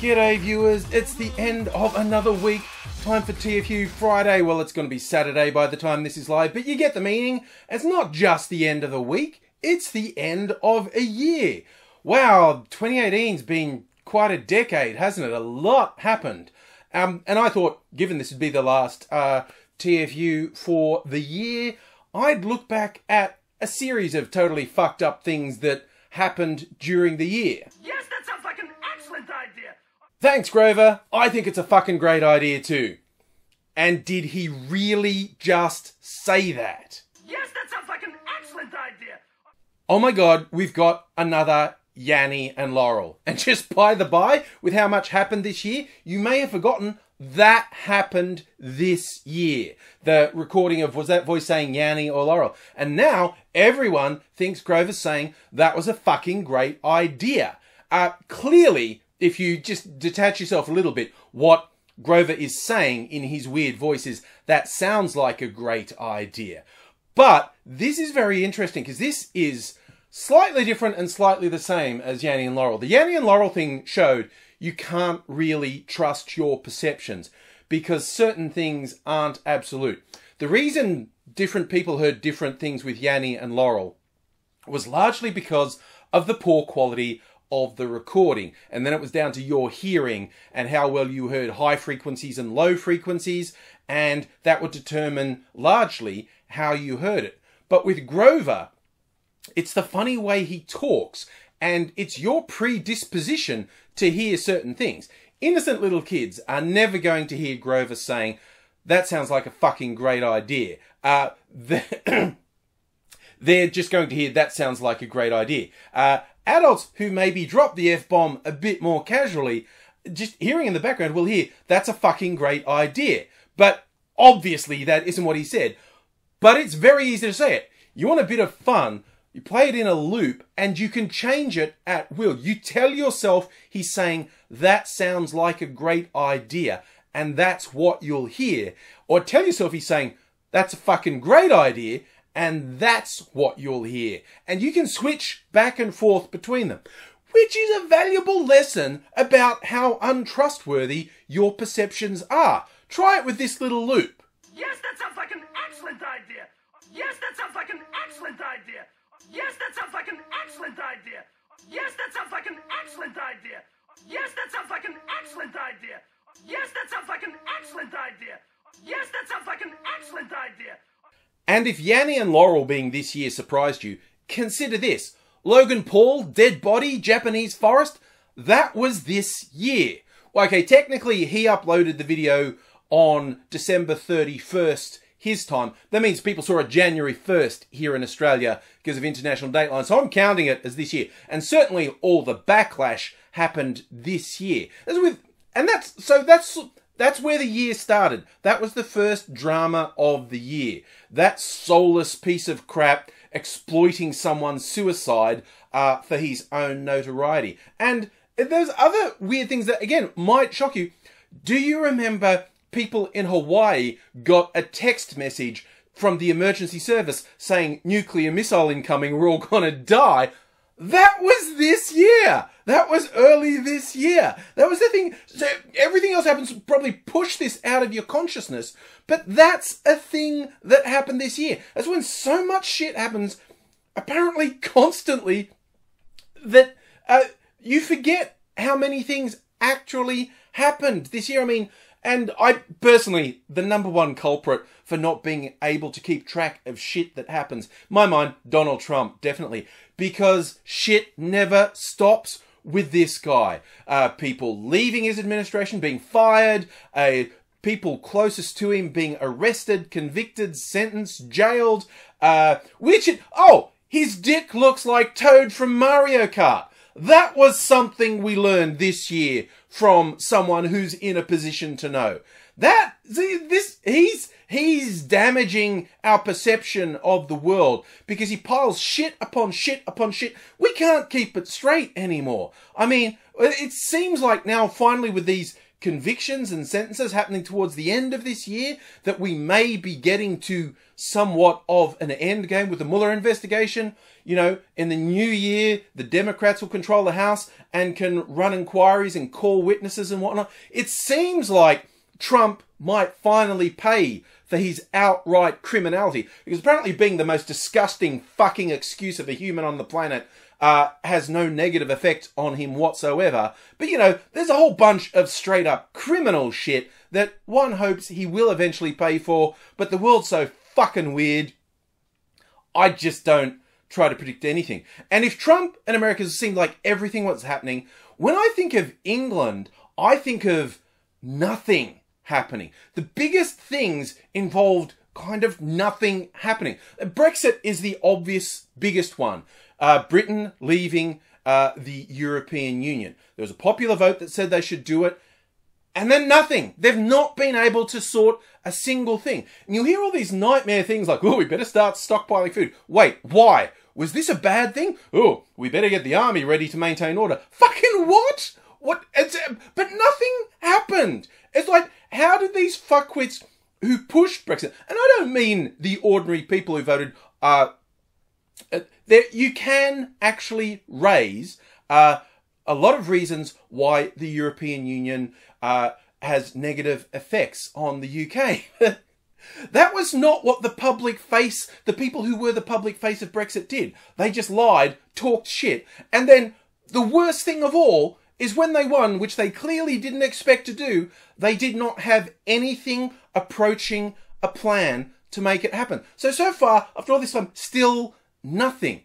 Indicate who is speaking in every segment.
Speaker 1: G'day viewers, it's the end of another week. Time for TFU Friday. Well, it's going to be Saturday by the time this is live, but you get the meaning. It's not just the end of the week, it's the end of a year. Wow, 2018's been quite a decade, hasn't it? A lot happened. And I thought, given this would be the last TFU for the year, I'd look back at a series of totally fucked up things that happened during the year.
Speaker 2: Yes, that sounds like an excellent idea.
Speaker 1: Thanks, Grover. I think it's a fucking great idea too. And did he really just say that?
Speaker 2: Yes, that sounds like an excellent idea.
Speaker 1: Oh my god, we've got another Yanni and Laurel. And just by the by, with how much happened this year, you may have forgotten that happened this year. The recording of, was that voice saying Yanni or Laurel? And now everyone thinks Grover's saying that was a fucking great idea. Clearly, if you just detach yourself a little bit, what Grover is saying in his weird voice is, that sounds like a great idea. But this is very interesting because this is slightly different and slightly the same as Yanni and Laurel. The Yanni and Laurel thing showed you can't really trust your perceptions because certain things aren't absolute. The reason different people heard different things with Yanni and Laurel was largely because of the poor quality of the recording. And then it was down to your hearing and how well you heard high frequencies and low frequencies, and that would determine largely how you heard it. But with Grover, it's the funny way he talks, and it's your predisposition to hear certain things. Innocent little kids are never going to hear Grover saying, that sounds like a fucking great idea. They're just going to hear, that sounds like a great idea. Adults who maybe drop the F-bomb a bit more casually, just hearing in the background will hear, that's a fucking great idea. But obviously that isn't what he said. But it's very easy to say it. You want a bit of fun, you play it in a loop and you can change it at will. You tell yourself he's saying, that sounds like a great idea, and that's what you'll hear. Or tell yourself he's saying, that's a fucking great idea, and that's what you'll hear. And you can switch back and forth between them, which is a valuable lesson about how untrustworthy your perceptions are. Try it with this little loop.
Speaker 2: Yes, that sounds like an excellent idea. Yes, that sounds like an excellent idea. Yes, that sounds like an excellent idea. Yes, that sounds like an excellent idea. Yes, that sounds like an excellent idea. Yes, that sounds like an excellent idea. Yes, that sounds like an excellent idea.
Speaker 1: And if Yanni and Laurel being this year surprised you, consider this. Logan Paul, Dead Body, Japanese Forest, that was this year. Well, okay, technically he uploaded the video on December 31st, his time. That means people saw it January 1st here in Australia because of International Dateline. So I'm counting it as this year. And certainly all the backlash happened this year. That's where the year started. That was the first drama of the year. That soulless piece of crap exploiting someone's suicide for his own notoriety. And there's other weird things that, again, might shock you. Do you remember people in Hawaii got a text message from the emergency service saying nuclear missile incoming, we're all gonna die? That was this year. That was early this year. That was the thing. So everything else happens to probably push this out of your consciousness. But that's a thing that happened this year. That's when so much shit happens, apparently constantly, that you forget how many things actually happened this year. I mean, and I personally, the number one culprit for not being able to keep track of shit that happens, in my mind, Donald Trump, definitely. Because shit never stops with this guy. People leaving his administration, being fired, people closest to him being arrested, convicted, sentenced, jailed, his dick looks like Toad from Mario Kart. That was something we learned this year from someone who's in a position to know. He's damaging our perception of the world because he piles shit upon shit upon shit. We can't keep it straight anymore. I mean, it seems like now finally with these convictions and sentences happening towards the end of this year, that we may be getting to somewhat of an end game with the Mueller investigation. You know, in the new year, the Democrats will control the House and can run inquiries and call witnesses and whatnot. It seems like Trump might finally pay for his outright criminality, because apparently being the most disgusting fucking excuse of a human on the planet has no negative effect on him whatsoever. But, you know, there's a whole bunch of straight up criminal shit that one hopes he will eventually pay for, but the world's so fucking weird, I just don't try to predict anything. And if Trump and America seemed like everything was happening, when I think of England, I think of nothing happening. The biggest things involved kind of nothing happening. Brexit is the obvious biggest one. Britain leaving the European Union. There was a popular vote that said they should do it, and then nothing. They've not been able to sort a single thing. And you'll hear all these nightmare things like, oh, we better start stockpiling food. Wait, why? Was this a bad thing? Oh, we better get the army ready to maintain order. Fucking what? What? But nothing happened. It's like, how did these fuckwits who pushed Brexit, and I don't mean the ordinary people who voted, you can actually raise a lot of reasons why the European Union has negative effects on the UK. That was not what the people who were the public face of Brexit did. They just lied, talked shit, and then the worst thing of all is when they won, which they clearly didn't expect to do, they did not have anything approaching a plan to make it happen. So far, after all this time, still nothing.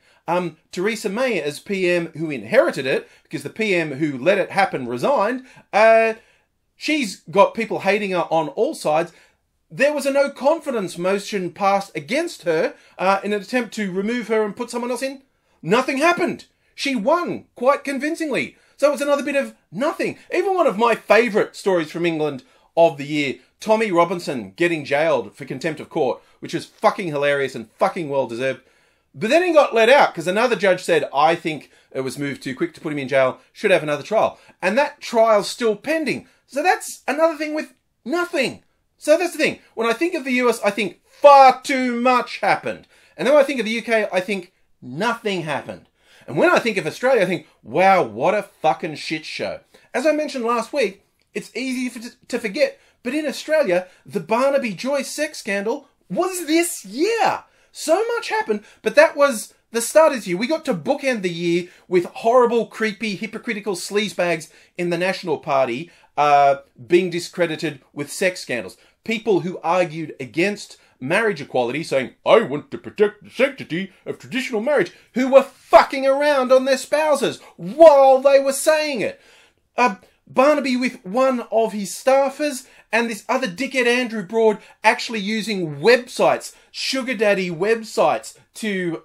Speaker 1: Theresa May as PM, who inherited it, because the PM who let it happen resigned, she's got people hating her on all sides. There was a no confidence motion passed against her in an attempt to remove her and put someone else in. Nothing happened. She won quite convincingly. So it was another bit of nothing. Even one of my favourite stories from England of the year, Tommy Robinson getting jailed for contempt of court, which is fucking hilarious and fucking well deserved. But then he got let out because another judge said, I think it was moved too quick to put him in jail, should have another trial. And that trial's still pending. So that's another thing with nothing. So that's the thing. When I think of the US, I think far too much happened. And then when I think of the UK, I think nothing happened. And when I think of Australia, I think, wow, what a fucking shit show. As I mentioned last week, it's easy to forget, but in Australia, the Barnaby Joyce sex scandal was this year. So much happened, but that was the start of this year. We got to bookend the year with horrible, creepy, hypocritical sleazebags in the National Party being discredited with sex scandals. People who argued against marriage equality, saying, I want to protect the sanctity of traditional marriage, who were fucking around on their spouses while they were saying it. Barnaby with one of his staffers, and this other dickhead Andrew Broad actually using websites, sugar daddy websites, to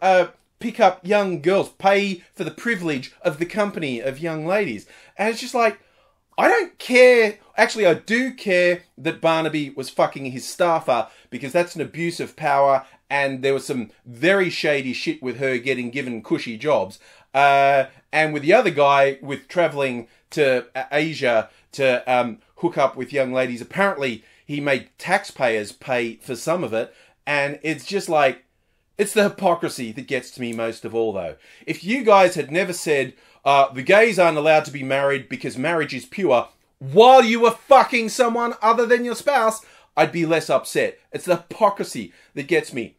Speaker 1: pick up young girls, pay for the privilege of the company of young ladies. And it's just like, I don't care. Actually, I do care that Barnaby was fucking his staffer, because that's an abuse of power, and there was some very shady shit with her getting given cushy jobs. And with the other guy, with travelling to Asia to hook up with young ladies, apparently he made taxpayers pay for some of it. And it's just like, it's the hypocrisy that gets to me most of all, though. If you guys had never said, the gays aren't allowed to be married because marriage is pure, while you were fucking someone other than your spouse, I'd be less upset. It's the hypocrisy that gets me.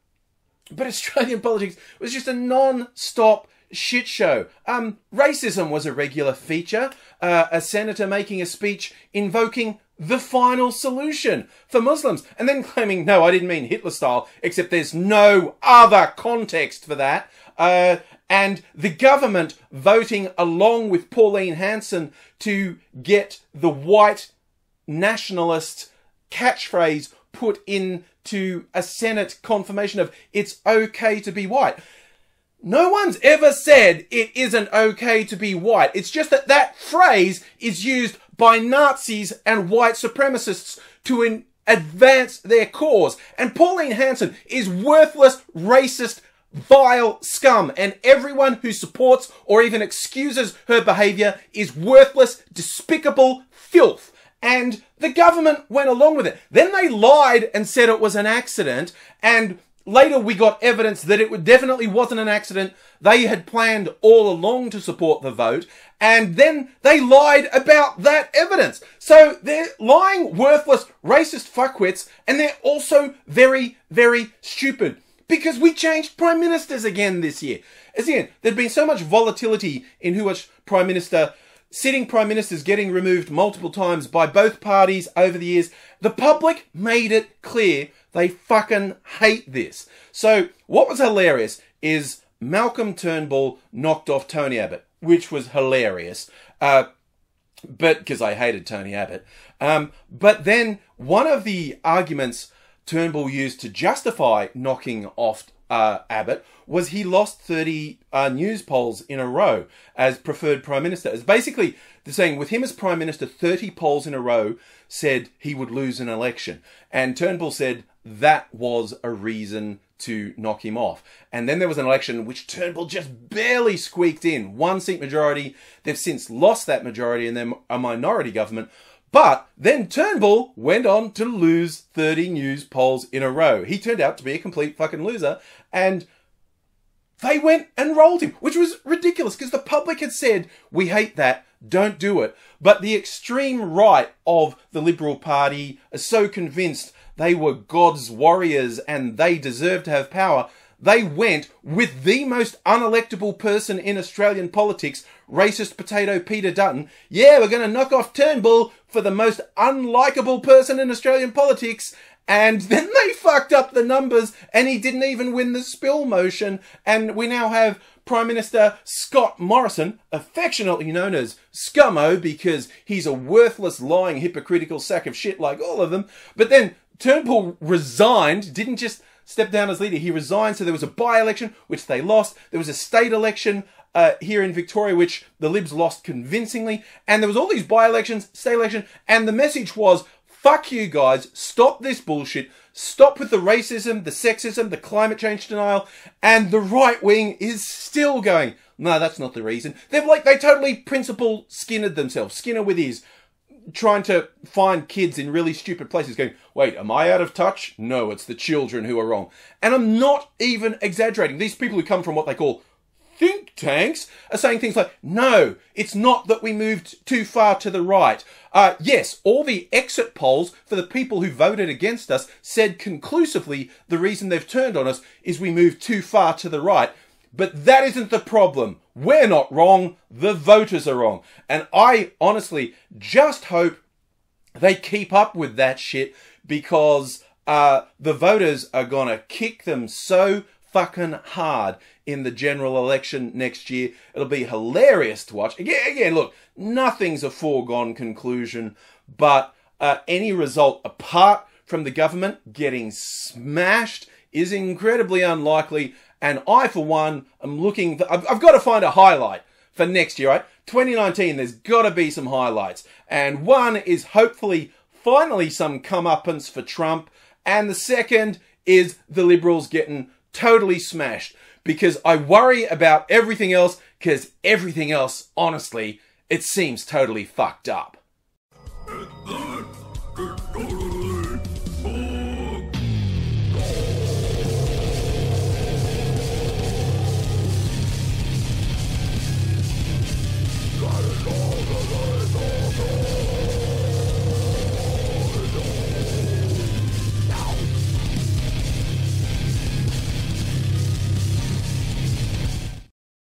Speaker 1: But Australian politics was just a non-stop shit show. Racism was a regular feature. A senator making a speech invoking the final solution for Muslims, and then claiming, no, I didn't mean Hitler style, except there's no other context for that. And the government voting along with Pauline Hanson to get the white nationalist catchphrase put into a Senate confirmation of it's okay to be white. No one's ever said it isn't okay to be white. It's just that that phrase is used by Nazis and white supremacists to advance their cause. And Pauline Hanson is worthless, racist, vile scum. And everyone who supports or even excuses her behaviour is worthless, despicable filth. and the government went along with it. Then they lied and said it was an accident, and later we got evidence that it definitely wasn't an accident. They had planned all along to support the vote, and then they lied about that evidence. So they're lying, worthless, racist fuckwits, and they're also very, very stupid. Because we changed prime ministers again this year. As again, there'd been so much volatility in who was prime minister, sitting prime ministers getting removed multiple times by both parties over the years. The public made it clear they fucking hate this. So what was hilarious is Malcolm Turnbull knocked off Tony Abbott, which was hilarious. But because I hated Tony Abbott. But then one of the arguments Turnbull used to justify knocking off Abbott was he lost 30 news polls in a row as preferred prime minister. It's basically saying with him as prime minister, 30 polls in a row said he would lose an election. And Turnbull said that was a reason to knock him off. And then there was an election which Turnbull just barely squeaked in. 1-seat majority. They've since lost that majority and they're a minority government. But then Turnbull went on to lose 30 news polls in a row. He turned out to be a complete fucking loser. And they went and rolled him, which was ridiculous because the public had said, we hate that, don't do it. But the extreme right of the Liberal Party are so convinced they were God's warriors and they deserve to have power. They went with the most unelectable person in Australian politics, racist potato Peter Dutton. Yeah, we're going to knock off Turnbull for the most unlikable person in Australian politics. And then they fucked up the numbers and he didn't even win the spill motion. And we now have Prime Minister Scott Morrison, affectionately known as Scummo because he's a worthless, lying, hypocritical sack of shit like all of them. But then Turnbull resigned, didn't just step down as leader. He resigned, so there was a by-election, which they lost. There was a state election here in Victoria, which the Libs lost convincingly. And there was all these by-elections, state election, and the message was, fuck you guys, stop this bullshit, stop with the racism, the sexism, the climate change denial, and the right wing is still going, no, that's not the reason. They totally principle Skinnered themselves. Skinner with his trying to find kids in really stupid places going, wait, am I out of touch? No, it's the children who are wrong. And I'm not even exaggerating. These people who come from what they call think tanks are saying things like, no, it's not that we moved too far to the right. Yes, all the exit polls for the people who voted against us said conclusively the reason they've turned on us is we moved too far to the right. But that isn't the problem. We're not wrong. The voters are wrong. And I honestly just hope they keep up with that shit because the voters are going to kick them so fucking hard in the general election next year. It'll be hilarious to watch. Again, look, nothing's a foregone conclusion, but any result apart from the government getting smashed is incredibly unlikely. And I, for one, am looking for, I've got to find a highlight for next year, right? 2019, there's got to be some highlights. And one is hopefully finally some comeuppance for Trump. And the second is the Liberals getting totally smashed. Because I worry about everything else, because everything else, honestly, it seems totally fucked up.